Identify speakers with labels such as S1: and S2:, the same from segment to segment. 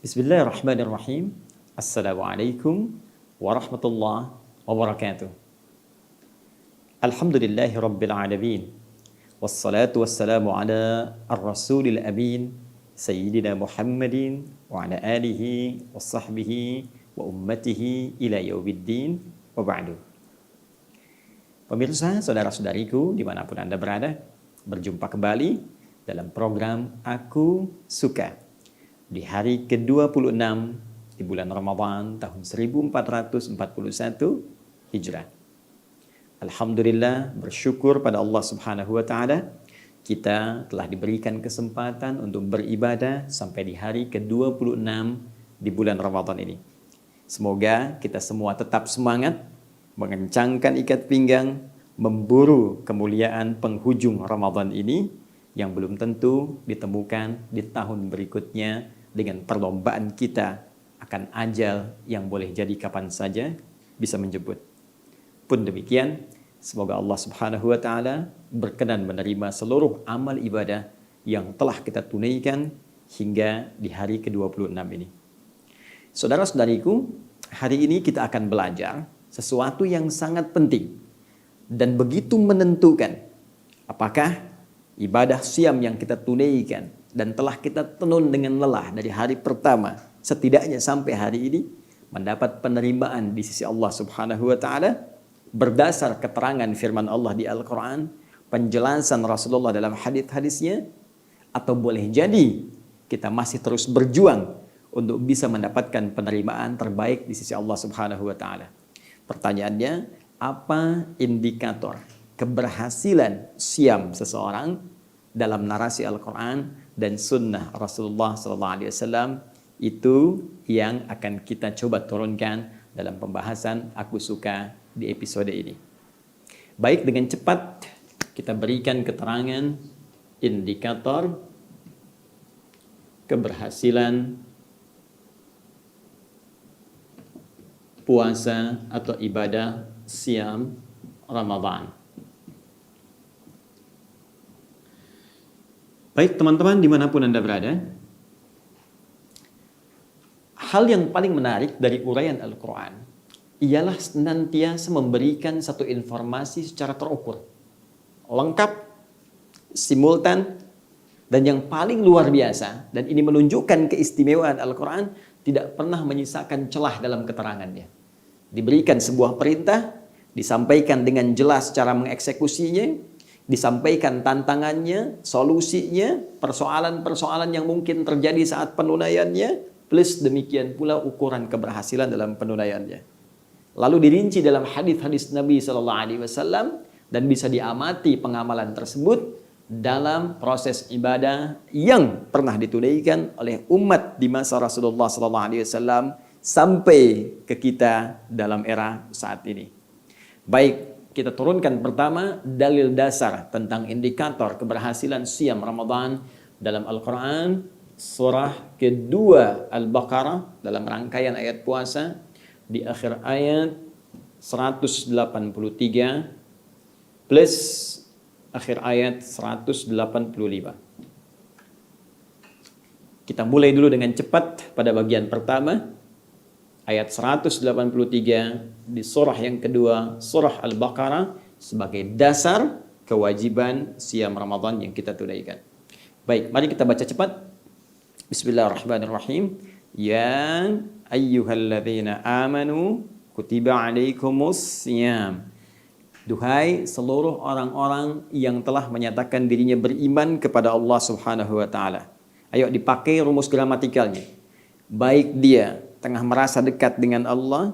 S1: Bismillahirrahmanirrahim. Assalamualaikum warahmatullahi wabarakatuh. Alhamdulillahi rabbil alamin. Wassalatu wassalamu ala ar-rasulil amin. Sayyidina Muhammadin wa ala alihi wa sahbihi wa ummatihi ila yaumiddin wa ba'du. Pemirsa, saudara-saudariku dimanapun Anda berada, berjumpa kembali dalam program Aku Suka di hari ke-26 di bulan Ramadan tahun 1441 Hijrah. Alhamdulillah, bersyukur pada Allah Subhanahu wa taala, kita telah diberikan kesempatan untuk beribadah sampai di hari ke-26 di bulan Ramadan ini. Semoga kita semua tetap semangat, mengencangkan ikat pinggang, memburu kemuliaan penghujung Ramadan ini yang belum tentu ditemukan di tahun berikutnya dengan perlombaan kita akan ajal yang boleh jadi kapan saja bisa menjemput. Pun demikian, semoga Allah Subhanahu wa taala berkenan menerima seluruh amal ibadah yang telah kita tunaikan hingga di hari ke-26 ini. Saudara-saudariku, hari ini kita akan belajar sesuatu yang sangat penting dan begitu menentukan apakah ibadah siam yang kita tunaikan dan telah kita tenun dengan lelah dari hari pertama setidaknya sampai hari ini mendapat penerimaan di sisi Allah Subhanahu wa taala berdasar keterangan firman Allah di Al-Qur'an, penjelasan Rasulullah dalam hadis-hadisnya, atau boleh jadi kita masih terus berjuang untuk bisa mendapatkan penerimaan terbaik di sisi Allah Subhanahu wa taala. Pertanyaannya, apa indikator keberhasilan siam seseorang dalam narasi Al-Quran dan sunnah Rasulullah SAW? Itu yang akan kita coba turunkan dalam pembahasan Aku Suka di episode ini. Baik, dengan cepat kita berikan keterangan indikator keberhasilan puasa atau ibadah siam Ramadan. Baik teman-teman, dimanapun Anda berada, hal yang paling menarik dari uraian Al-Quran ialah senantiasa memberikan satu informasi secara terukur, lengkap, simultan, dan yang paling luar biasa, dan ini menunjukkan keistimewaan Al-Quran, tidak pernah menyisakan celah dalam keterangannya. Diberikan sebuah perintah, disampaikan dengan jelas cara mengeksekusinya, disampaikan tantangannya, solusinya, persoalan-persoalan yang mungkin terjadi saat penunaiannya, plus demikian pula ukuran keberhasilan dalam penunaiannya. Lalu dirinci dalam hadis-hadis Nabi SAW dan bisa diamati pengamalan tersebut dalam proses ibadah yang pernah ditunaikan oleh umat di masa Rasulullah SAW sampai ke kita dalam era saat ini. Baik, kita turunkan pertama dalil dasar tentang indikator keberhasilan siam Ramadan dalam Al-Quran, surah kedua Al-Baqarah dalam rangkaian ayat puasa di akhir ayat 183 plus akhir ayat 185. Kita mulai dulu dengan cepat pada bagian pertama. Ayat 183 di surah yang kedua, surah Al-Baqarah, sebagai dasar kewajiban siam Ramadan yang kita tunaikan. Baik, mari kita baca cepat. Bismillahirrahmanirrahim. Ya ayyuhalladzina amanu kutiba alaikumus siyam. Duhai seluruh orang-orang yang telah menyatakan dirinya beriman kepada Allah Subhanahu wa taala. Ayo dipakai rumus gramatikalnya. Baik dia tengah merasa dekat dengan Allah,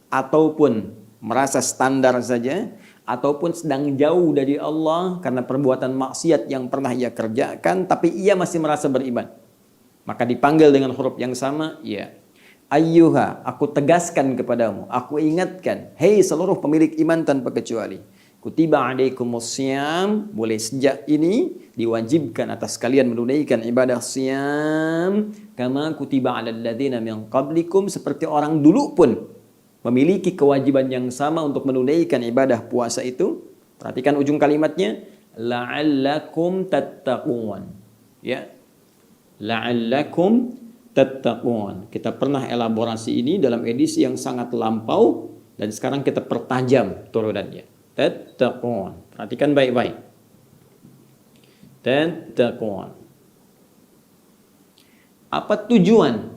S1: ataupun merasa standar saja, ataupun sedang jauh dari Allah karena perbuatan maksiat yang pernah ia kerjakan, tapi ia masih merasa beriman. Maka dipanggil dengan huruf yang sama, ya. Ayyuha, aku tegaskan kepadamu, aku ingatkan, hei seluruh pemilik iman tanpa kecuali. Kutiba alaikumus siyam, mulai sejak ini diwajibkan atas kalian menunaikan ibadah siyam kama kutiba alal ladzina min qablikum, seperti orang dulu pun memiliki kewajiban yang sama untuk menunaikan ibadah puasa itu. Perhatikan ujung kalimatnya, la'allakum tattaqun. Ya. La'allakum tattaqun. Kita pernah elaborasi ini dalam edisi yang sangat lampau dan sekarang kita pertajam turunannya. Tattaqun. Perhatikan baik-baik. Tattaqun. Apa tujuan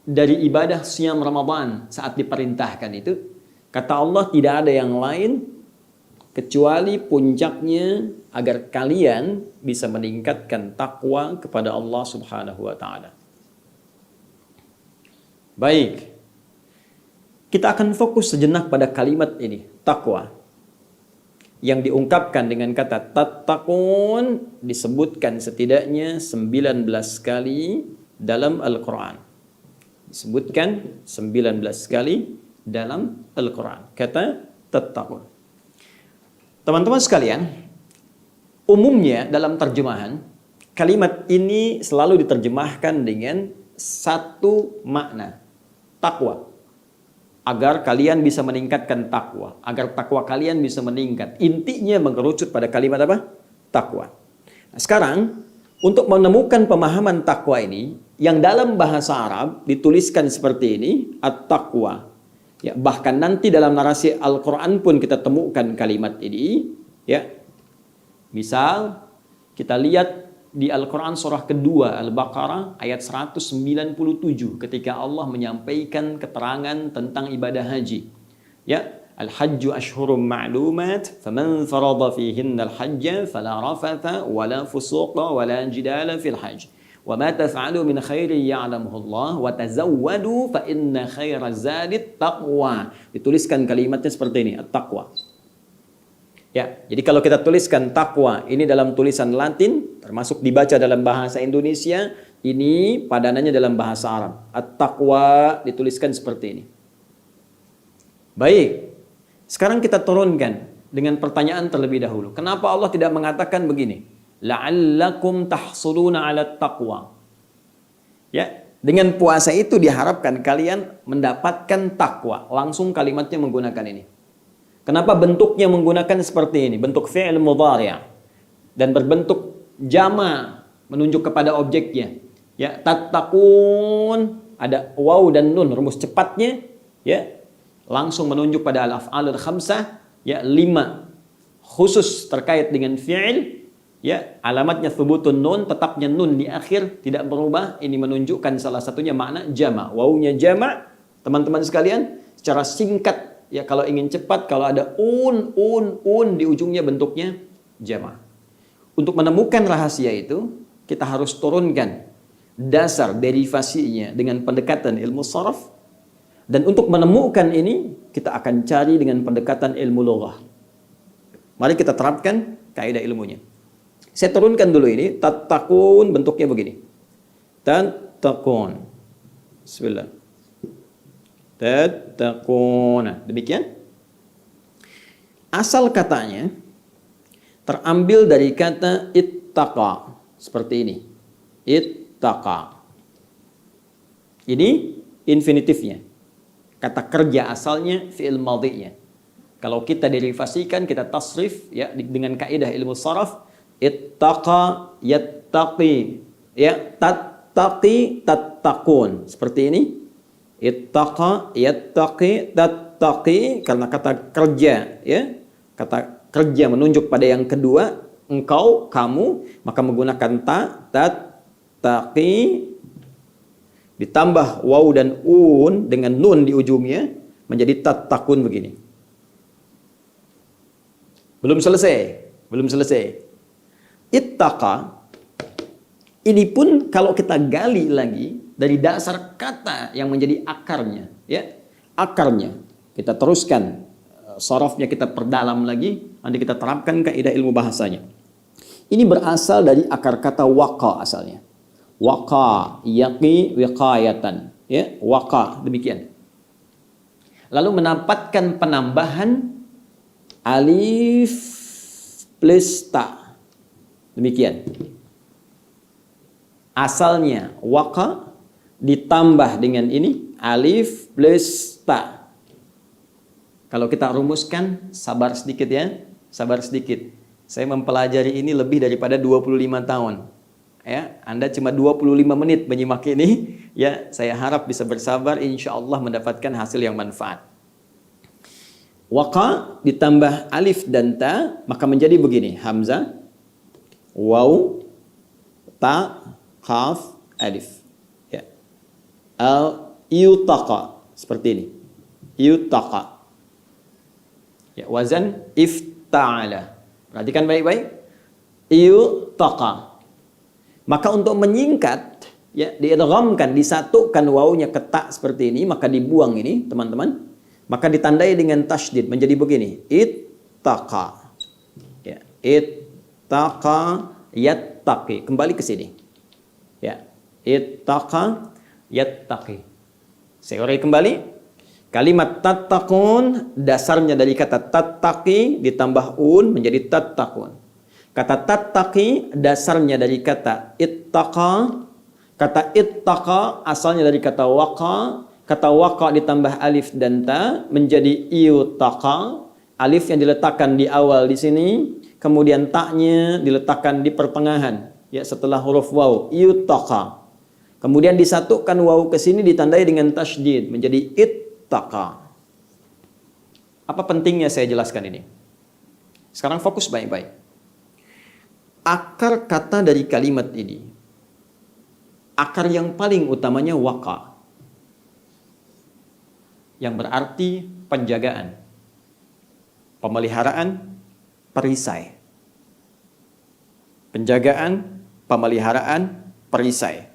S1: dari ibadah siam Ramadan saat diperintahkan itu? Kata Allah, tidak ada yang lain kecuali puncaknya agar kalian bisa meningkatkan takwa kepada Allah Subhanahu wa taala. Baik. Kita akan fokus sejenak pada kalimat ini, takwa. Yang diungkapkan dengan kata tattaqun disebutkan setidaknya 19 kali dalam Al-Quran. Disebutkan 19 kali dalam Al-Quran. Kata tattaqun. Teman-teman sekalian, umumnya dalam terjemahan, kalimat ini selalu diterjemahkan dengan satu makna, takwa. Agar kalian bisa meningkatkan takwa, agar takwa kalian bisa meningkat. Intinya mengerucut pada kalimat apa? Takwa. Nah, sekarang untuk menemukan pemahaman takwa ini, yang dalam bahasa Arab dituliskan seperti ini, at-taqwa. Ya, bahkan nanti dalam narasi Al-Quran pun kita temukan kalimat ini. Ya, misal kita lihat di Al-Quran surah kedua Al-Baqarah ayat 197 ketika Allah menyampaikan keterangan tentang ibadah haji. Ya, al-hajju ashhurum ma'lumat faman farada fihinna al-hajja fala rafatha wala fusuqa wala jidala fil hajj. Wa ma taf'alu min khairin ya'lamuhu Allah wa tazawwadu fa inna khairaz zadit taqwa. Dituliskan kalimatnya seperti ini, at-taqwa. Ya, jadi kalau kita tuliskan takwa ini dalam tulisan Latin, termasuk dibaca dalam bahasa Indonesia, ini padanannya dalam bahasa Arab. At-taqwa dituliskan seperti ini. Baik, sekarang kita turunkan dengan pertanyaan terlebih dahulu. Kenapa Allah tidak mengatakan begini? La'allakum tahsuluna 'ala taqwa. Ya, dengan puasa itu diharapkan kalian mendapatkan takwa. Langsung kalimatnya menggunakan ini. Kenapa bentuknya menggunakan seperti ini? Bentuk fi'il mudhari' dan berbentuk jama' menunjuk kepada objeknya. Ya, tattaqun ada waw dan nun rumus cepatnya, ya. Langsung menunjuk pada al-af'alul khamsah, ya, 5 khusus terkait dengan fi'il, ya. Alamatnya thubutun nun, tetapnya nun di akhir tidak berubah. Ini menunjukkan salah satunya makna jama'. Wawnya jama', teman-teman sekalian, secara singkat. Ya, kalau ingin cepat, kalau ada un di ujungnya bentuknya jama'. Untuk menemukan rahasia itu, kita harus turunkan dasar derivasinya dengan pendekatan ilmu sharaf. Dan untuk menemukan ini, kita akan cari dengan pendekatan ilmu lughah. Mari kita terapkan kaidah ilmunya. Saya turunkan dulu ini, tattaqun bentuknya begini. Tattaqun. Bismillah. Tattaquna. Demikian. Asal katanya terambil dari kata ittaqa. Seperti ini. Ittaqa. Ini infinitifnya. Kata kerja asalnya fi'il madhi'nya. Kalau kita derivasikan, kita tasrif ya dengan kaidah ilmu sharaf, ittaqa yattaqi. Ya, tattaqi tattaqun. Seperti ini. Ittaqa yattaqi tattaqi, karena kata kerja, ya, kata kerja menunjuk pada yang kedua, engkau, kamu, maka menggunakan tattaqi ditambah waw dan un dengan nun di ujungnya menjadi tattaqun begini. Belum selesai. Ittaqa ini pun kalau kita gali lagi dari dasar kata yang menjadi akarnya, ya. Akarnya kita teruskan, sharafnya kita perdalam lagi, nanti kita terapkan kaidah ilmu bahasanya. Ini berasal dari akar kata waqa asalnya. Waqa yaqi wiqayatan, ya, waqa demikian. Lalu mendapatkan penambahan alif plus ta. Demikian. Asalnya waqa ditambah dengan ini alif plus ta. Kalau kita rumuskan, sabar sedikit ya, sabar sedikit. Saya mempelajari ini lebih daripada 25 tahun. Ya, Anda cuma 25 menit menyimak ini, ya, saya harap bisa bersabar, insya Allah mendapatkan hasil yang manfaat. Waqa ditambah alif dan ta, maka menjadi begini, hamzah, waw, ta, qaf, alif. Ya. Yutaqa, seperti ini. Yutaqa. Ya, wazan ifta'ala. Perhatikan baik-baik. Yutaqa. Maka untuk menyingkat, ya, diidghamkan, disatukan wawunya ke ta seperti ini, maka dibuang ini, teman-teman. Maka ditandai dengan tasydid menjadi begini. Ittaqa. Ya, ittaqa yattaqi. Kembali ke sini. Ya, ittaqa yattaqi. Saya urai kembali. Kalimat tattaqun dasarnya dari kata tattaqi ditambah un menjadi tattaqun. Kata tattaqi dasarnya dari kata ittaqa. Kata ittaqa asalnya dari kata waqa. Kata waqa ditambah alif dan ta menjadi yutaqa. Alif yang diletakkan di awal di sini, kemudian ta'nya diletakkan di pertengahan, ya, setelah huruf waw, yutaqa. Kemudian disatukan waw ke sini ditandai dengan tasydid menjadi ittaqa. Apa pentingnya saya jelaskan ini? Sekarang fokus baik-baik. Akar kata dari kalimat ini, akar yang paling utamanya waqa, yang berarti penjagaan, pemeliharaan, perisai. Penjagaan, pemeliharaan, perisai.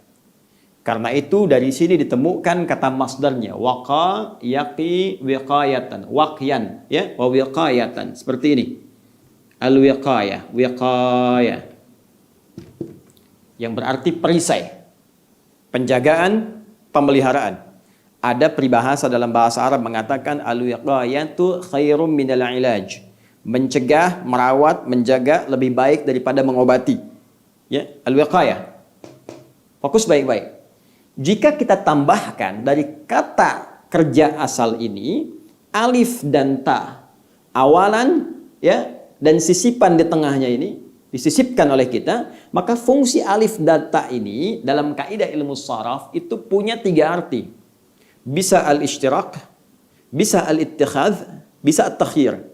S1: Karena itu dari sini ditemukan kata masdarnya waqa yaqi wiqayatan, waqyan, ya, wa wiqayatan, seperti ini. Al-wiqayah, wiqayah, yang berarti perisai, penjagaan, pemeliharaan. Ada peribahasa dalam bahasa Arab mengatakan al-wiqayatu khairum minal ilaj. Mencegah, merawat, menjaga lebih baik daripada mengobati. Ya, al-wiqayah. Fokus baik-baik. Jika kita tambahkan dari kata kerja asal ini alif dan ta awalan, ya, dan sisipan di tengahnya ini disisipkan oleh kita, maka fungsi alif dan ta ini dalam kaidah ilmu sharaf itu punya 3 arti. Bisa al-ishtirak, bisa al-ittikhadz, bisa at-takhyir.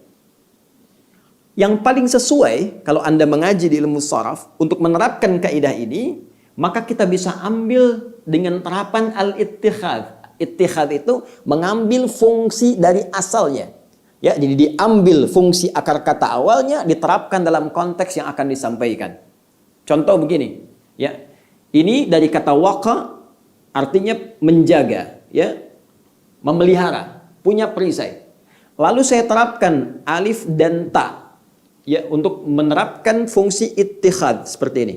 S1: Yang paling sesuai kalau Anda mengaji di ilmu sharaf untuk menerapkan kaidah ini, maka kita bisa ambil dengan terapan al-ittikhadz. Ittikhadz itu mengambil fungsi dari asalnya. Ya, jadi diambil fungsi akar kata awalnya diterapkan dalam konteks yang akan disampaikan. Contoh begini, ya. Ini dari kata waqa artinya menjaga, ya. Memelihara, punya perisai. Lalu saya terapkan alif dan ta, ya, untuk menerapkan fungsi ittikhadz seperti ini.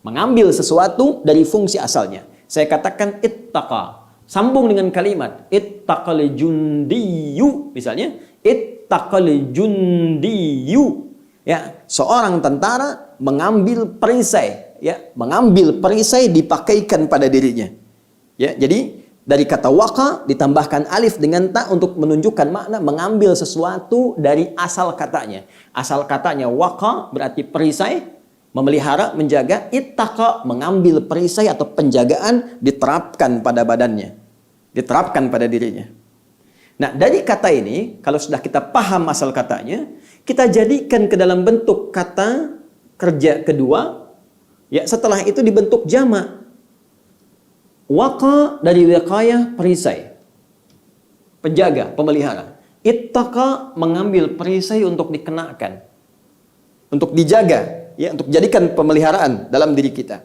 S1: Mengambil sesuatu dari fungsi asalnya. Saya katakan ittaqa. Sambung dengan kalimat ittaqal jundiyu, misalnya ittaqal jundiyu, ya, seorang tentara mengambil perisai, ya, mengambil perisai dipakaikan pada dirinya, ya. Jadi dari kata waqa ditambahkan alif dengan ta untuk menunjukkan makna mengambil sesuatu dari asal katanya. Asal katanya waqa berarti perisai, memelihara, menjaga. Ittaqa mengambil perisai atau penjagaan diterapkan pada badannya, diterapkan pada dirinya. Nah, dari kata ini, kalau sudah kita paham asal katanya, kita jadikan ke dalam bentuk kata kerja kedua, ya, setelah itu dibentuk jamak. Waqa dari wiqayah, perisai, penjaga, pemelihara. Ittaqa mengambil perisai untuk dikenakan, untuk dijaga, ya, untuk jadikan pemeliharaan dalam diri kita.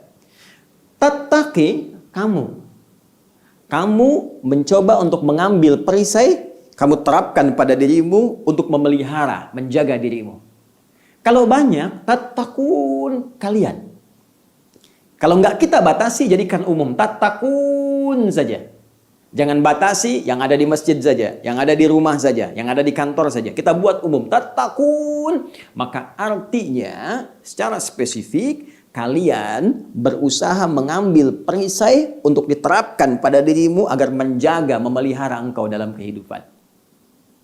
S1: Tattaqi, kamu mencoba untuk mengambil perisai, kamu terapkan pada dirimu untuk memelihara, menjaga dirimu. Kalau banyak, tattaqun, kalian. Kalau enggak kita batasi, jadikan umum, tattaqun saja. Jangan batasi yang ada di masjid saja, yang ada di rumah saja, yang ada di kantor saja. Kita buat umum, tattaqun. Maka artinya secara spesifik, kalian berusaha mengambil perisai untuk diterapkan pada dirimu agar menjaga, memelihara engkau dalam kehidupan.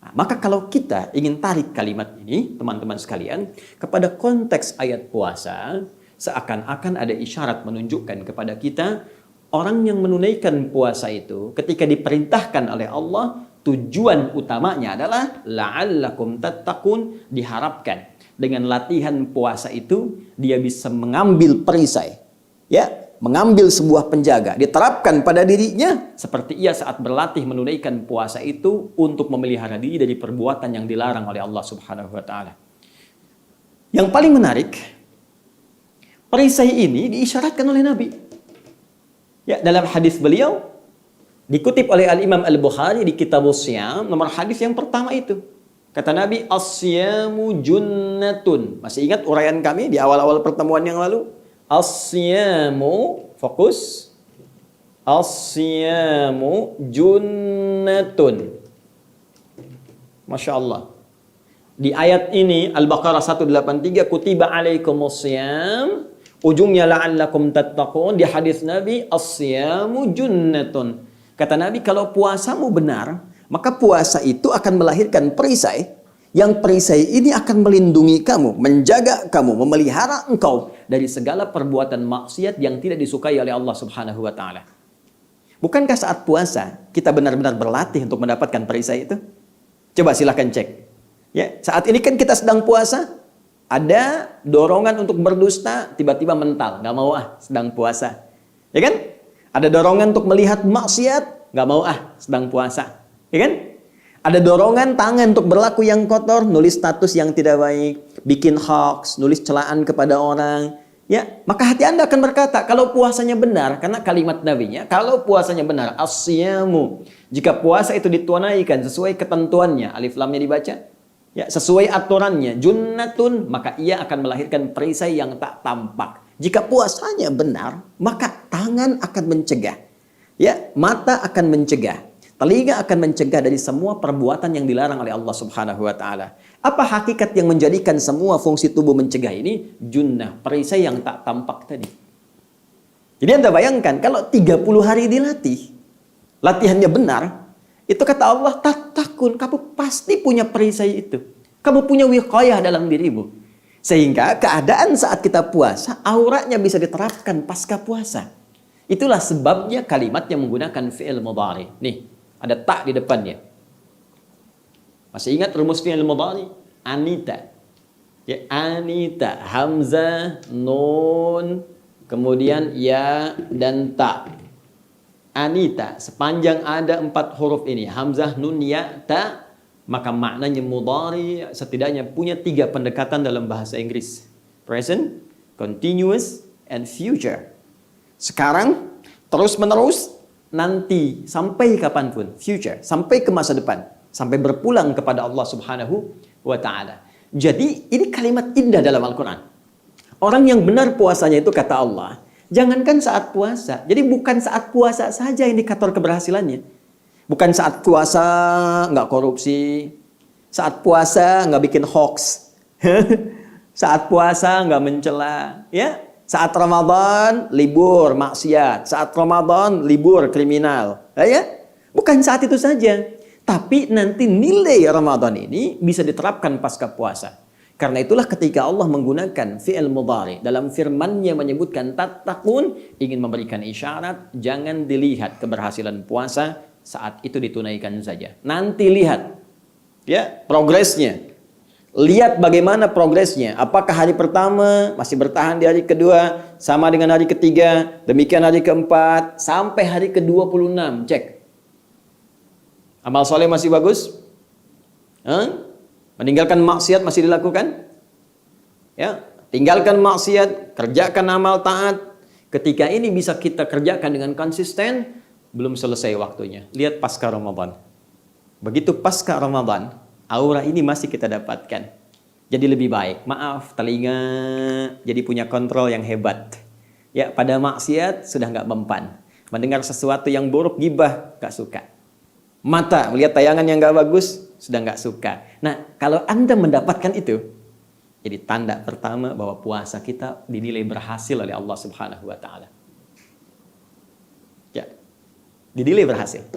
S1: Nah, maka kalau kita ingin tarik kalimat ini, teman-teman sekalian, kepada konteks ayat puasa, seakan-akan ada isyarat menunjukkan kepada kita, orang yang menunaikan puasa itu ketika diperintahkan oleh Allah, tujuan utamanya adalah la'allakum tattaqun, diharapkan dengan latihan puasa itu dia bisa mengambil perisai, ya, mengambil sebuah penjaga, diterapkan pada dirinya seperti ia saat berlatih menunaikan puasa itu untuk memelihara diri dari perbuatan yang dilarang oleh Allah Subhanahu wa taala. Yang paling menarik, perisai ini diisyaratkan oleh Nabi. Ya, dalam hadis beliau dikutip oleh Al-Imam Al-Bukhari di Kitabus Shiyam, nomor hadis yang pertama itu. Kata Nabi, as-siyamu junnatun. Masih ingat uraian kami di awal-awal pertemuan yang lalu? As-siyamu, fokus. As-siyamu junnatun. Masya Allah. Di ayat ini, Al-Baqarah 183, kutiba alaikumus siyam, ujungnya la'allakum tattaqun. Di hadis Nabi, as-siyamu junnatun. Kata Nabi, kalau puasamu benar, maka puasa itu akan melahirkan perisai, yang perisai ini akan melindungi kamu, menjaga kamu, memelihara engkau dari segala perbuatan maksiat yang tidak disukai oleh Allah Subhanahu wa taala. Bukankah saat puasa kita benar-benar berlatih untuk mendapatkan perisai itu? Coba silahkan cek. Ya, saat ini kan kita sedang puasa, ada dorongan untuk berdusta, tiba-tiba mental, nggak mau sedang puasa. Ya kan? Ada dorongan untuk melihat maksiat, nggak mau sedang puasa. Ya kan? Ada dorongan tangan untuk berlaku yang kotor, nulis status yang tidak baik, bikin hoax, nulis celaan kepada orang. Ya, maka hati Anda akan berkata, kalau puasanya benar, karena kalimat Nabi-nya, kalau puasanya benar, as-siyamu, jika puasa itu ditunaikan sesuai ketentuannya, alif lamnya dibaca, ya, sesuai aturannya, junnatun, maka ia akan melahirkan perisai yang tak tampak. Jika puasanya benar, maka tangan akan mencegah, ya, mata akan mencegah, telinga akan mencegah dari semua perbuatan yang dilarang oleh Allah Subhanahu wa taala. Apa hakikat yang menjadikan semua fungsi tubuh mencegah ini? Junnah, perisai yang tak tampak tadi. Jadi Anda bayangkan kalau 30 hari dilatih, latihannya benar, itu kata Allah, tattaqun, kamu pasti punya perisai itu. Kamu punya wiqayah dalam dirimu. Sehingga keadaan saat kita puasa, auratnya bisa diterapkan pasca puasa. Itulah sebabnya kalimat yang menggunakan fi'il mudhari. Nih, ada tak di depannya. Masih ingat rumus fi'il mudhari? Anita. Ya, anita, hamzah, nun, kemudian ya dan ta. Anita, sepanjang ada 4 huruf ini, hamzah, nun, ya, ta, maka maknanya mudhari setidaknya punya 3 pendekatan dalam bahasa Inggris. Present, continuous, and future. Sekarang, terus menerus, nanti, sampai kapanpun, future, sampai ke masa depan, sampai berpulang kepada Allah Subhanahu wa ta'ala. Jadi, ini kalimat indah dalam Al-Quran. Orang yang benar puasanya itu kata Allah, jangankan saat puasa, jadi bukan saat puasa saja indikator keberhasilannya. Bukan saat puasa nggak korupsi, saat puasa nggak bikin hoax, saat puasa nggak mencela, ya. Saat Ramadan libur maksiat, saat Ramadan libur kriminal, ya. Bukan saat itu saja, tapi nanti nilai Ramadan ini bisa diterapkan pasca puasa. Karena itulah ketika Allah menggunakan fi'il mudhari dalam firman-Nya menyebutkan tattaqun, ingin memberikan isyarat jangan dilihat keberhasilan puasa saat itu ditunaikan saja. Nanti lihat ya progresnya. Lihat bagaimana progresnya. Apakah hari pertama masih bertahan di hari kedua sama dengan hari ketiga, demikian hari keempat sampai hari ke-26. Cek. Amal soleh masih bagus? Meninggalkan maksiat masih dilakukan? Ya, tinggalkan maksiat, kerjakan amal taat. Ketika ini bisa kita kerjakan dengan konsisten, belum selesai waktunya. Lihat pasca Ramadan. Begitu pasca Ramadan, aura ini masih kita dapatkan. Jadi lebih baik. Maaf, telinga jadi punya kontrol yang hebat. Ya, pada maksiat sudah nggak mempan. Mendengar sesuatu yang buruk, gibah, nggak suka. Mata melihat tayangan yang nggak bagus, sudah nggak suka. Nah, kalau Anda mendapatkan itu, jadi tanda pertama bahwa puasa kita dinilai berhasil oleh Allah Subhanahu wa taala. Ya. Dinilai berhasil.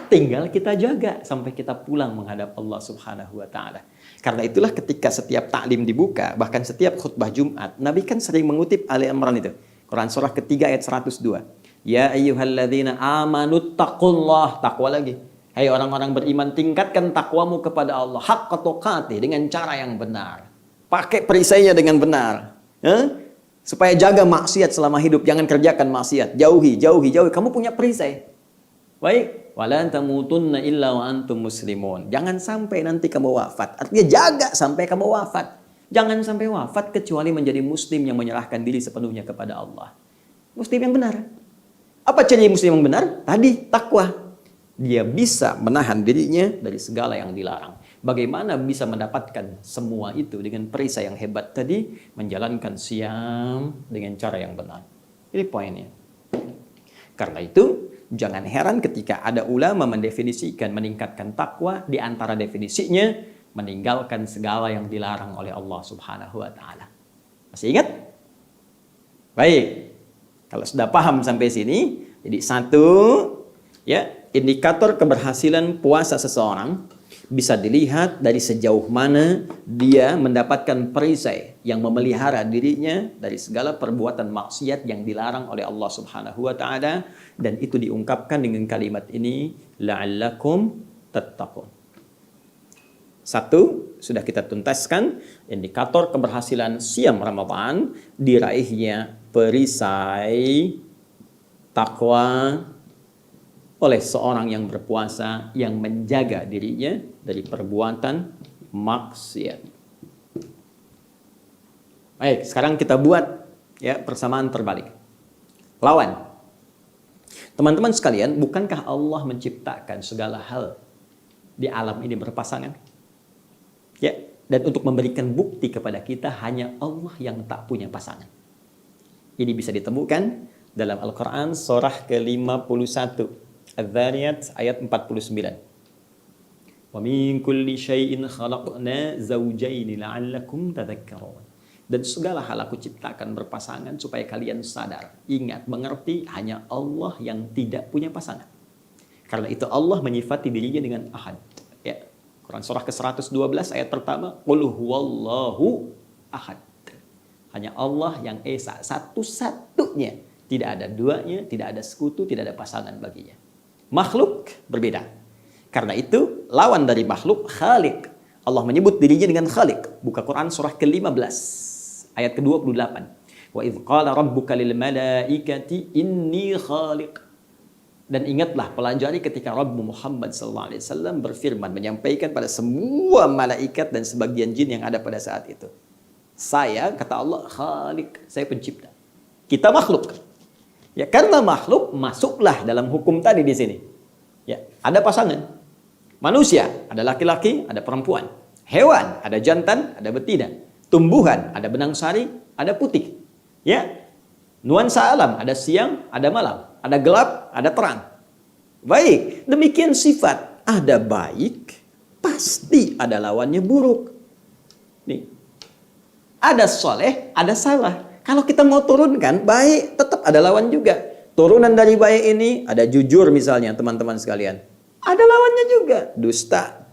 S1: tinggal kita jaga sampai kita pulang menghadap Allah Subhanahu wa taala. Karena itulah ketika setiap taklim dibuka, bahkan setiap khutbah Jumat, Nabi kan sering mengutip Ali Imran itu. Quran surah ketiga ayat 102. Ya ayyuhalladzina amanu taqullah, takwa lagi. Hai orang-orang beriman, tingkatkan takwamu kepada Allah haqqa tuqatih, dengan cara yang benar. Pakai perisainya dengan benar. Supaya jaga maksiat selama hidup, jangan kerjakan maksiat. Jauhi. Kamu punya perisai. Baik, wala tamutunna illa wa antum muslimun. Jangan sampai nanti kamu wafat. Artinya jaga sampai kamu wafat. Jangan sampai wafat kecuali menjadi muslim yang menyerahkan diri sepenuhnya kepada Allah. Muslim yang benar. Apa ciri muslim yang benar? Tadi takwa. Dia bisa menahan dirinya dari segala yang dilarang. Bagaimana bisa mendapatkan semua itu dengan perisai yang hebat tadi? Menjalankan siam dengan cara yang benar. Ini poinnya. Karena itu, jangan heran ketika ada ulama mendefinisikan meningkatkan takwa, di antara definisinya meninggalkan segala yang dilarang oleh Allah Subhanahu wa taala. Masih ingat? Baik. Kalau sudah paham sampai sini, jadi satu, ya, indikator keberhasilan puasa seseorang bisa dilihat dari sejauh mana dia mendapatkan perisai yang memelihara dirinya dari segala perbuatan maksiat yang dilarang oleh Allah Subhanahu wa taala, dan itu diungkapkan dengan kalimat ini, la'allakum tattaqun. Satu, sudah kita tuntaskan indikator keberhasilan siam Ramadan, diraihnya perisai takwa oleh seorang yang berpuasa yang menjaga dirinya dari perbuatan maksiat. Baik, sekarang kita buat ya persamaan terbalik. Lawan. Teman-teman sekalian, bukankah Allah menciptakan segala hal di alam ini berpasangan? Ya, dan untuk memberikan bukti kepada kita hanya Allah yang tak punya pasangan. Ini bisa ditemukan dalam Al-Quran surah ke-51. Adz-Dzariyat ayat 49. Wa min kulli syai'in khalaqna zawjaini la'allakum tadhakkarun. Dan segala hal aku ciptakan berpasangan supaya kalian sadar, ingat, mengerti hanya Allah yang tidak punya pasangan. Karena itu Allah menyifati dirinya dengan ahad. Ya. Quran surah ke-112 ayat pertama, qul huwallahu ahad. Hanya Allah yang esa, satu-satunya, tidak ada duanya, tidak ada sekutu, tidak ada pasangan baginya. Makhluk berbeda. Karena itu lawan dari makhluk Khaliq. Allah menyebut dirinya dengan Khaliq. Buka Quran surah ke-15 ayat ke-28. Wa idz qala rabbuka lil malaikati inni khaliq. Dan ingatlah, pelajari ketika Rabbmu Muhammad SAW berfirman, menyampaikan pada semua malaikat dan sebagian jin yang ada pada saat itu. Saya, kata Allah, Khaliq, saya pencipta. Kita makhluk. Ya, karena makhluk, masuklah dalam hukum tadi di sini. Ya, ada pasangan. Manusia, ada laki-laki, ada perempuan. Hewan, ada jantan, ada betina. Tumbuhan, ada benang sari, ada putih. Ya, nuansa alam, ada siang, ada malam. Ada gelap, ada terang. Baik, demikian sifat. Ada baik, pasti ada lawannya buruk. Nih. Ada soleh, ada salah. Kalau kita mau turunkan, baik, tetap ada lawan juga. Turunan dari baik ini, ada jujur misalnya, teman-teman sekalian. Ada lawannya juga, dusta.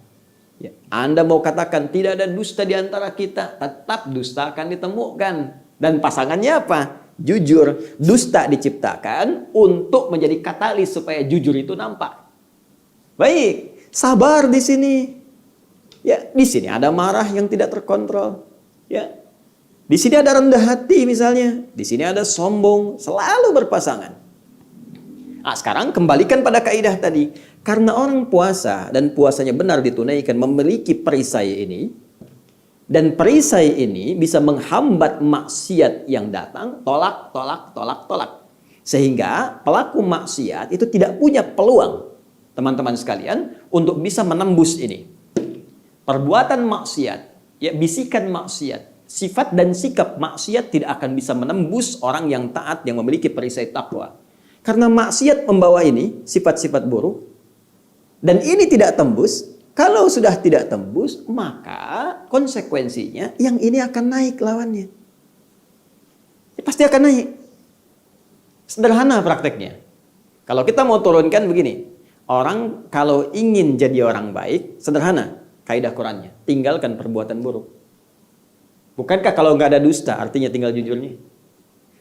S1: Ya. Anda mau katakan, tidak ada dusta di antara kita, tetap dusta akan ditemukan. Dan pasangannya apa? Jujur. Dusta diciptakan untuk menjadi katalis supaya jujur itu nampak. Baik, sabar di sini. Ya, di sini ada marah yang tidak terkontrol. Ya. Di sini ada rendah hati misalnya, di sini ada sombong, selalu berpasangan. Nah, sekarang kembalikan pada kaidah tadi. Karena orang puasa dan puasanya benar ditunaikan memiliki perisai ini, dan perisai ini bisa menghambat maksiat yang datang, tolak. Sehingga pelaku maksiat itu tidak punya peluang, teman-teman sekalian, untuk bisa menembus ini. Perbuatan maksiat, ya, bisikan maksiat, sifat dan sikap maksiat tidak akan bisa menembus orang yang taat yang memiliki perisai takwa. Karena maksiat membawa ini, sifat-sifat buruk, dan ini tidak tembus. Kalau sudah tidak tembus, maka konsekuensinya yang ini akan naik lawannya. Ya, pasti akan naik. Sederhana prakteknya. Kalau kita mau turunkan begini, Orang kalau ingin jadi orang baik, sederhana kaidah Qurannya, tinggalkan perbuatan buruk. Bukankah kalau nggak ada dusta, artinya tinggal jujurnya?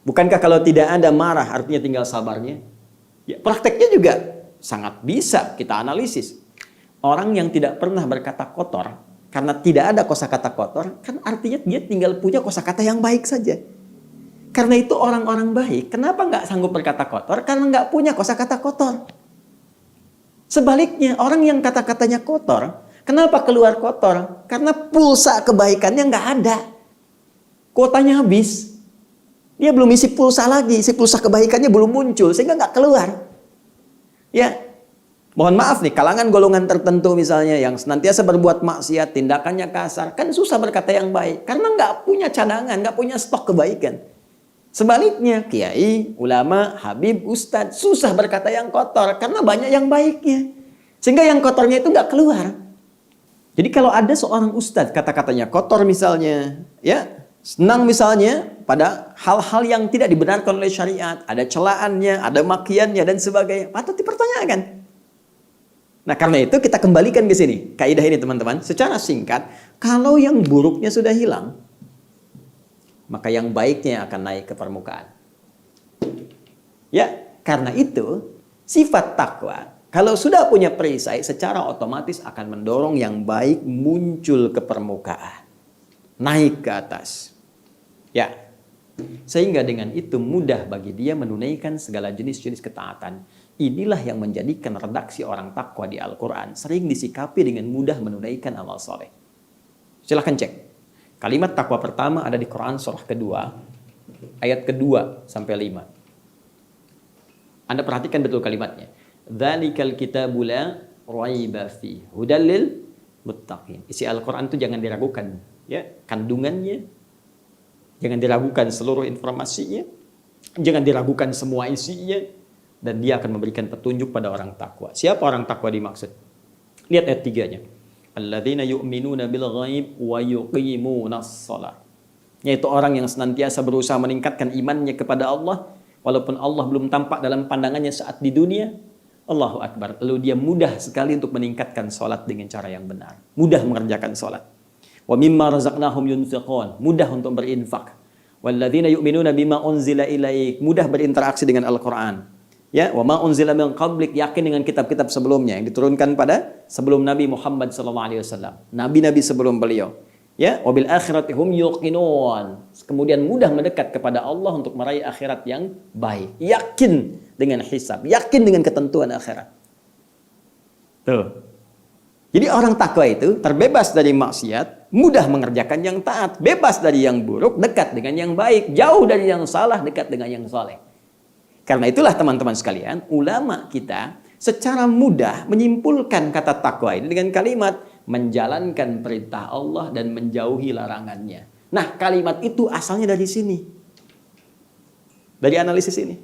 S1: Bukankah kalau tidak ada marah, artinya tinggal sabarnya? Ya, prakteknya juga sangat bisa kita analisis. Orang yang tidak pernah berkata kotor, karena tidak ada kosakata kotor, kan artinya dia tinggal punya kosakata yang baik saja. Karena itu orang-orang baik, kenapa nggak sanggup berkata kotor? Karena nggak punya kosakata kotor. Sebaliknya, orang yang kata-katanya kotor, kenapa keluar kotor? Karena pulsa kebaikannya nggak ada. Kuotanya habis. Dia belum isi pulsa lagi, isi pulsa kebaikannya belum muncul, sehingga nggak keluar. Ya, mohon maaf nih, kalangan golongan tertentu misalnya yang senantiasa berbuat maksiat, tindakannya kasar, kan susah berkata yang baik. Karena nggak punya cadangan, nggak punya stok kebaikan. Sebaliknya, kiai, ulama, habib, ustadz, susah berkata yang kotor karena banyak yang baiknya. Sehingga yang kotornya itu nggak keluar. Jadi kalau ada seorang ustadz kata-katanya kotor misalnya, ya senang misalnya pada hal-hal yang tidak dibenarkan oleh syariat, ada celaannya, ada makiannya dan sebagainya, patut dipertanyakan. Nah karena itu kita kembalikan ke sini, kaidah ini teman-teman, secara singkat, kalau yang buruknya sudah hilang, maka yang baiknya akan naik ke permukaan. Ya, karena itu sifat takwa kalau sudah punya perisai secara otomatis akan mendorong yang baik muncul ke permukaan, naik ke atas. Ya, sehingga dengan itu mudah bagi dia menunaikan segala jenis-jenis ketaatan. Inilah yang menjadikan redaksi orang takwa di Al-Quran sering disikapi dengan mudah menunaikan amal soleh. Silahkan cek. Kalimat takwa pertama ada di Quran surah kedua, ayat kedua sampai 5. Anda perhatikan betul kalimatnya. Dzalikal kitabu la raiba fi hudal lil muttaqin. Isi Al-Quran itu jangan diragukan, ya, kandungannya. Jangan diragukan seluruh informasinya. Jangan diragukan semua isinya. Dan dia akan memberikan petunjuk pada orang takwa. Siapa orang takwa dimaksud? Lihat ayat 3-nya. Alladzina yu'minuna bil ghaib wa yuqimunas shalah. Yaitu orang yang senantiasa berusaha meningkatkan imannya kepada Allah walaupun Allah belum tampak dalam pandangannya saat di dunia. Allahu Akbar. Lalu dia mudah sekali untuk meningkatkan salat dengan cara yang benar. Mudah mengerjakan salat. Wa mimma razaqnahum yunfiqun. Mudah untuk berinfak. Walladzina yu'minuna bima unzila ilaik. Mudah berinteraksi dengan Al-Qur'an. Ya, wa ma unzila min qablik, yakin dengan kitab-kitab sebelumnya yang diturunkan pada sebelum Nabi Muhammad SAW. Nabi-nabi sebelum beliau. Ya, wa bil akhirati hum yuqinun. Kemudian mudah mendekat kepada Allah untuk meraih akhirat yang baik. Yakin dengan hisab, yakin dengan ketentuan akhirat. Tuh. Jadi orang takwa itu terbebas dari maksiat, mudah mengerjakan yang taat, bebas dari yang buruk, dekat dengan yang baik, jauh dari yang salah, dekat dengan yang saleh. Karena itulah teman-teman sekalian, ulama kita secara mudah menyimpulkan kata takwa ini dengan kalimat menjalankan perintah Allah dan menjauhi larangannya. Nah, kalimat itu asalnya dari sini. Dari analisis ini.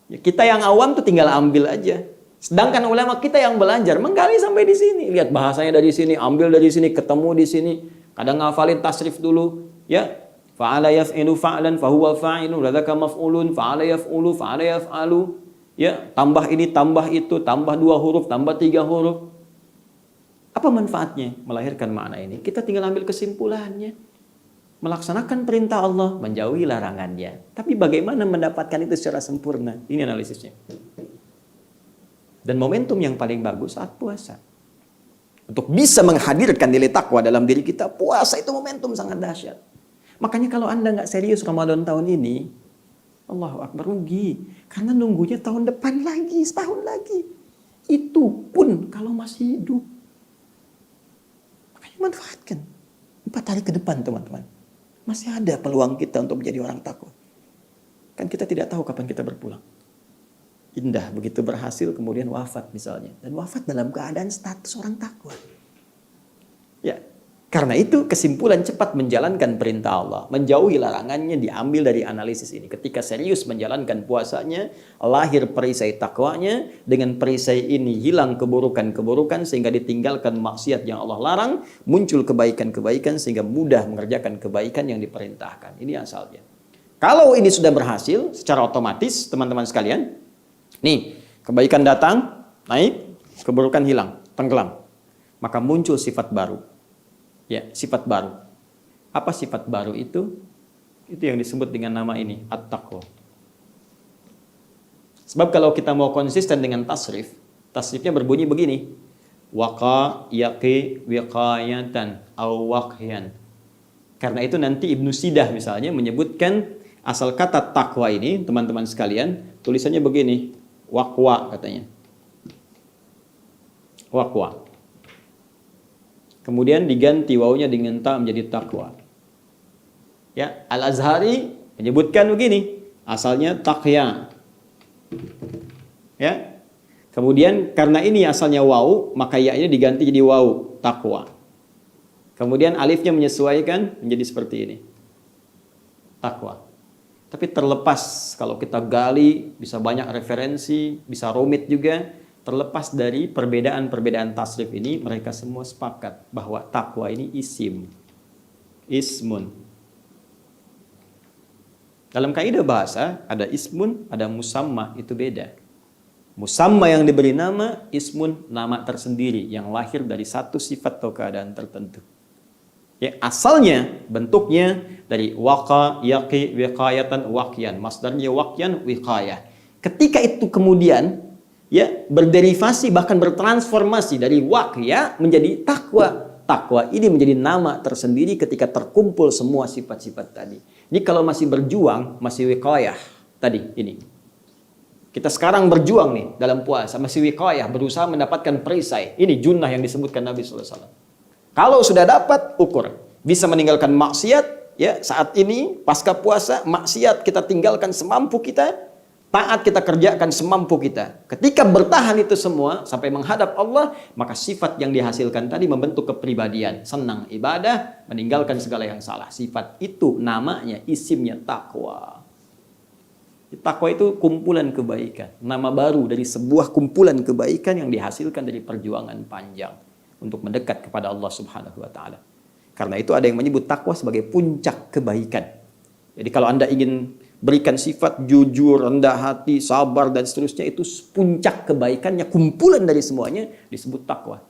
S1: Ya, kita yang awam tuh tinggal ambil aja. Sedangkan ulama kita yang belajar menggali sampai di sini. Lihat bahasanya dari sini, ambil dari sini, ketemu di sini. Kadang ngafalin tasrif dulu, ya. Fa'ala yaf'ilu fa'lan fahuwa fa'ilun, ladzaka maf'ulun, fa'ala yaf'ulu, fa'ala yaf'alu. Ya, tambah ini, tambah itu, tambah 2 huruf, tambah 3 huruf. Apa manfaatnya melahirkan makna ini? Kita tinggal ambil kesimpulannya. Melaksanakan perintah Allah, menjauhi larangannya. Tapi bagaimana mendapatkan itu secara sempurna? Ini analisisnya. Dan momentum yang paling bagus saat puasa. Untuk bisa menghadirkan nilai takwa dalam diri kita, puasa itu momentum sangat dahsyat. Makanya kalau Anda nggak serius Ramadan tahun ini, Allahu Akbar, rugi. Karena nunggunya tahun depan lagi, setahun lagi. Itu pun kalau masih hidup. Makanya manfaatkan. 4 hari ke depan teman-teman. Masih ada peluang kita untuk menjadi orang takwa. Kan kita tidak tahu kapan kita berpulang. Indah begitu berhasil kemudian wafat misalnya. Dan wafat dalam keadaan status orang takwa. Ya. Karena itu kesimpulan cepat menjalankan perintah Allah, menjauhi larangannya diambil dari analisis ini. Ketika serius menjalankan puasanya, lahir perisai takwanya, dengan perisai ini hilang keburukan-keburukan sehingga ditinggalkan maksiat yang Allah larang, muncul kebaikan-kebaikan sehingga mudah mengerjakan kebaikan yang diperintahkan. Ini asalnya. Kalau ini sudah berhasil secara otomatis teman-teman sekalian, nih kebaikan datang, naik, keburukan hilang, tenggelam. Maka muncul sifat baru. Ya, sifat baru. Apa sifat baru itu? Itu yang disebut dengan nama ini, at-taqwa. Sebab kalau kita mau konsisten dengan tasrif, tasrifnya berbunyi begini. Waqa yaqi wiqayatan aw waqyan. Karena itu nanti Ibnu Sidah misalnya menyebutkan asal kata takwa ini, teman-teman sekalian, tulisannya begini, waqwa katanya. Waqwa. Kemudian diganti wawunya dengan ta menjadi takwa. Ya, Al-Azhari menyebutkan begini, asalnya taqya. Ya. Kemudian karena ini asalnya waw, maka ya-nya diganti jadi waw, takwa. Kemudian alifnya menyesuaikan menjadi seperti ini. Takwa. Tapi terlepas kalau kita gali, bisa banyak referensi, bisa rumit juga, terlepas dari perbedaan-perbedaan tasrif ini, mereka semua sepakat bahwa takwa ini isim. Ismun. Dalam kaidah bahasa, ada ismun, ada musamma, itu beda. Musamma yang diberi nama, ismun nama tersendiri yang lahir dari satu sifat atau keadaan tertentu. Ya, asalnya bentuknya dari waqa, yaqi, wiqayatan, waqyan. Masdarnya waqyan, wiqayah. Ketika itu kemudian ya berderivasi bahkan bertransformasi dari waqya menjadi takwa. Takwa ini menjadi nama tersendiri ketika terkumpul semua sifat-sifat tadi. Ini kalau masih berjuang, masih wiqayah tadi ini. Kita sekarang berjuang nih dalam puasa, masih wiqayah, berusaha mendapatkan perisai. Ini junnah yang disebutkan Nabi SAW. Kalau sudah dapat, ukur. Bisa meninggalkan maksiat, ya saat ini pasca puasa, maksiat kita tinggalkan semampu kita, taat kita kerjakan semampu kita. Ketika bertahan itu semua sampai menghadap Allah, maka sifat yang dihasilkan tadi membentuk kepribadian. Senang ibadah, meninggalkan segala yang salah. Sifat itu namanya, isimnya takwa. Takwa itu kumpulan kebaikan, nama baru dari sebuah kumpulan kebaikan yang dihasilkan dari perjuangan panjang untuk mendekat kepada Allah Subhanahu wa taala. Karena itu ada yang menyebut takwa sebagai puncak kebaikan. Jadi kalau Anda ingin berikan sifat jujur, rendah hati, sabar dan seterusnya, itu puncak kebaikannya, kumpulan dari semuanya disebut takwa.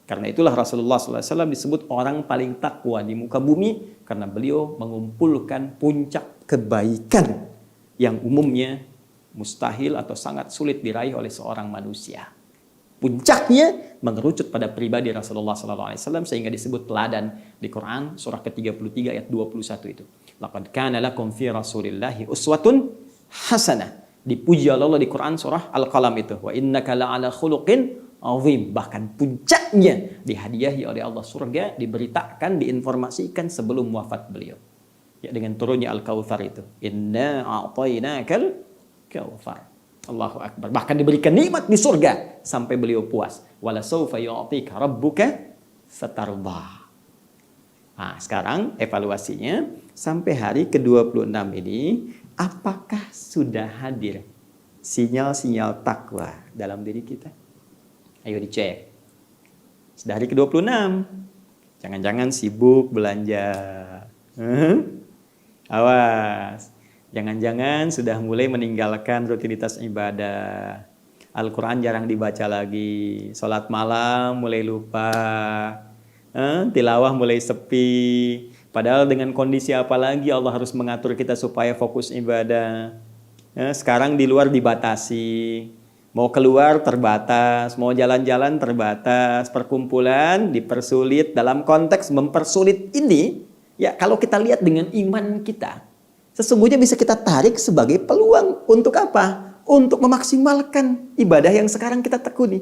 S1: Karena itulah Rasulullah SAW disebut orang paling takwa di muka bumi karena beliau mengumpulkan puncak kebaikan yang umumnya mustahil atau sangat sulit diraih oleh seorang manusia. Puncaknya mengerucut pada pribadi Rasulullah SAW sehingga disebut teladan di Quran surah ke-33 ayat 21 itu. Laqad kana lakum fi Rasulillahi uswatun hasanah. Dipuji Allah di Quran surah Al-Qalam itu. Wa innaka la'ala khuluqin azim. Bahkan puncaknya dihadiahi oleh Allah surga, diberitakan, diinformasikan sebelum wafat beliau. Ya, dengan turunnya Al-Kautsar itu. Inna a'tainakal kautsar. Allahu Akbar. Bahkan diberikan nikmat di surga sampai beliau puas. Wala sawfa yu'tika rabbuka fatardah. Nah, sekarang evaluasinya sampai hari ke-26 ini, apakah sudah hadir sinyal-sinyal takwa dalam diri kita? Ayo dicek. Sudah hari ke-26. Jangan-jangan sibuk belanja. Awas, jangan-jangan sudah mulai meninggalkan rutinitas ibadah. Al-Quran jarang dibaca lagi. Sholat malam mulai lupa. Tilawah mulai sepi. Padahal dengan kondisi apa lagi Allah harus mengatur kita supaya fokus ibadah. Sekarang di luar dibatasi. Mau keluar terbatas. Mau jalan-jalan terbatas. Perkumpulan dipersulit. Dalam konteks mempersulit ini, ya, kalau kita lihat dengan iman kita, sesungguhnya bisa kita tarik sebagai peluang untuk apa? Untuk memaksimalkan ibadah yang sekarang kita tekuni.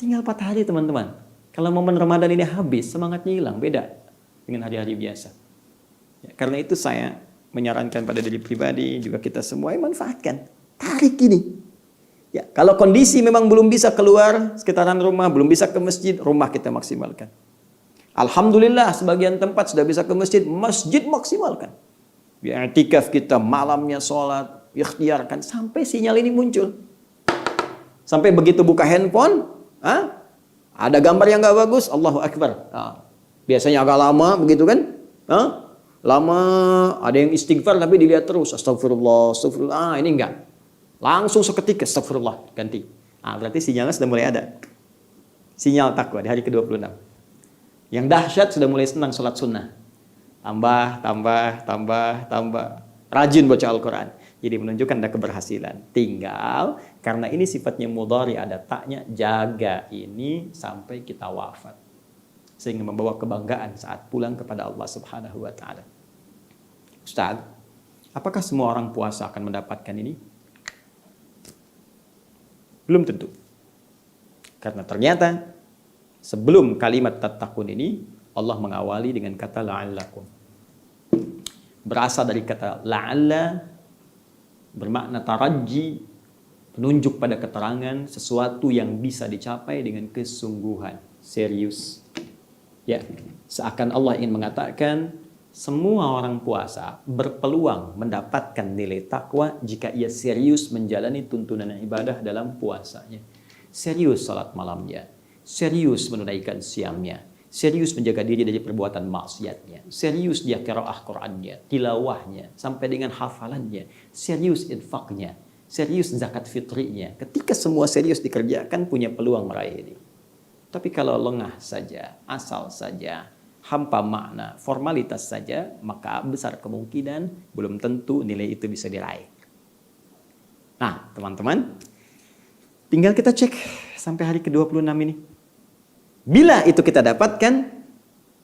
S1: Tinggal 4 hari teman-teman. Kalau momen Ramadan ini habis, semangatnya hilang, beda dengan hari-hari biasa. Ya, karena itu saya menyarankan pada diri pribadi, juga kita semua manfaatkan. Tarik ini. Ya, kalau kondisi memang belum bisa keluar sekitaran rumah, belum bisa ke masjid, rumah kita maksimalkan. Alhamdulillah sebagian tempat sudah bisa ke masjid, masjid maksimalkan. I'tikaf kita malamnya sholat, ikhtiarkan sampai sinyal ini muncul. Sampai begitu buka handphone, ada gambar yang nggak bagus, Allahu Akbar. Biasanya agak lama begitu kan? Lama, ada yang istighfar tapi dilihat terus, astagfirullah, astagfirullah. Ini enggak. Langsung seketika, astagfirullah, ganti. Berarti sinyalnya sudah mulai ada. Sinyal takwa di hari ke-26. Yang dahsyat sudah mulai senang sholat sunnah. Tambah. Rajin baca Al-Quran. Jadi menunjukkan ada keberhasilan. Tinggal, karena ini sifatnya mudhari, ada taknya, jaga ini sampai kita wafat. Sehingga membawa kebanggaan saat pulang kepada Allah Subhanahu wa Ta'ala. Ustaz, apakah semua orang puasa akan mendapatkan ini? Belum tentu. Karena ternyata sebelum kalimat tattaqun ini, Allah mengawali dengan kata la'allakum. Berasal dari kata la'alla, bermakna taraji, penunjuk pada keterangan sesuatu yang bisa dicapai dengan kesungguhan, serius. Ya, seakan Allah ingin mengatakan semua orang puasa berpeluang mendapatkan nilai takwa jika ia serius menjalani tuntunan ibadah dalam puasanya. Serius salat malamnya, serius menunaikan siamnya, serius menjaga diri dari perbuatan maksiatnya, serius dia qiraah Qur'annya, tilawahnya, sampai dengan hafalannya, serius infaknya, serius zakat fitrinya. Ketika semua serius dikerjakan, punya peluang meraih ini. Tapi kalau lengah saja, asal saja, hampa makna, formalitas saja, maka besar kemungkinan belum tentu nilai itu bisa diraih. Nah, teman-teman, tinggal kita cek sampai hari ke-26 ini. Bila itu kita dapatkan,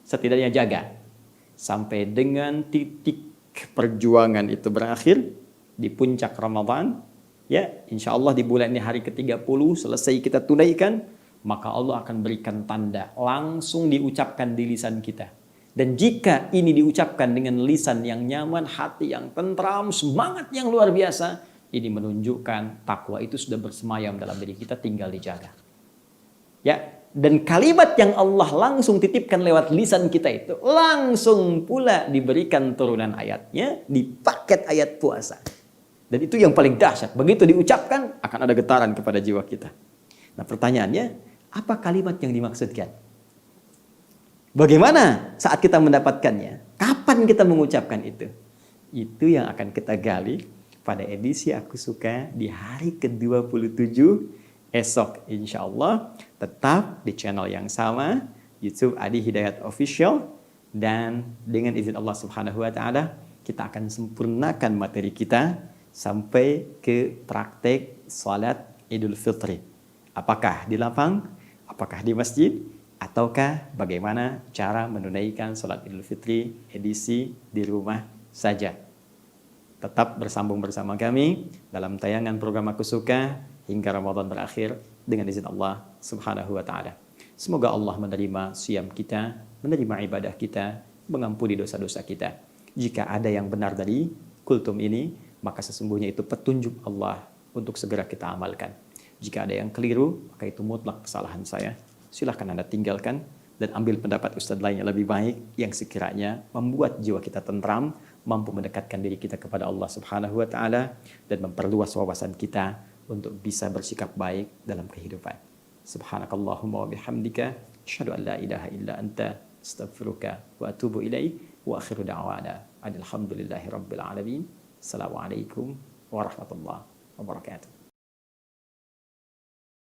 S1: setidaknya jaga sampai dengan titik perjuangan itu berakhir di puncak Ramadan. Ya, insya Allah di bulan ini hari ke-30 selesai kita tunaikan, maka Allah akan berikan tanda langsung diucapkan di lisan kita. Dan jika ini diucapkan dengan lisan yang nyaman, hati yang tentram, semangat yang luar biasa, ini menunjukkan takwa itu sudah bersemayam dalam diri kita, tinggal dijaga. Ya, dan kalimat yang Allah langsung titipkan lewat lisan kita itu langsung pula diberikan turunan ayatnya di paket ayat puasa. Dan itu yang paling dahsyat. Begitu diucapkan akan ada getaran kepada jiwa kita. Nah, pertanyaannya, apa kalimat yang dimaksudkan? Bagaimana saat kita mendapatkannya? Kapan kita mengucapkan itu? Itu yang akan kita gali pada edisi Aku Suka di hari ke-27 esok, insya Allah, tetap di channel yang sama, YouTube Adi Hidayat Official, dan dengan izin Allah Subhanahu wa Ta'ala, kita akan sempurnakan materi kita sampai ke praktek salat Idul Fitri. Apakah di lapang, apakah di masjid, ataukah bagaimana cara menunaikan salat Idul Fitri edisi di rumah saja. Tetap bersambung bersama kami dalam tayangan program Aku Suka hingga Ramadan berakhir dengan izin Allah Subhanahu wa Ta'ala. Semoga Allah menerima siam kita, menerima ibadah kita, mengampuni dosa-dosa kita. Jika ada yang benar dari kultum ini, maka sesungguhnya itu petunjuk Allah untuk segera kita amalkan. Jika ada yang keliru, maka itu mutlak kesalahan saya. Silahkan Anda tinggalkan dan ambil pendapat ustadz lain yang lebih baik yang sekiranya membuat jiwa kita tentram, mampu mendekatkan diri kita kepada Allah Subhanahu wa Ta'ala dan memperluas wawasan kita untuk bisa bersikap baik dalam kehidupan. Subhanakallahumma wa bihamdika, asyhadu an la ilaha illa anta, astaghfiruka wa atubu ilaik, wa akhiru da'wana alhamdulillahi rabbil alamin. Assalamualaikum warahmatullahi wabarakatuh.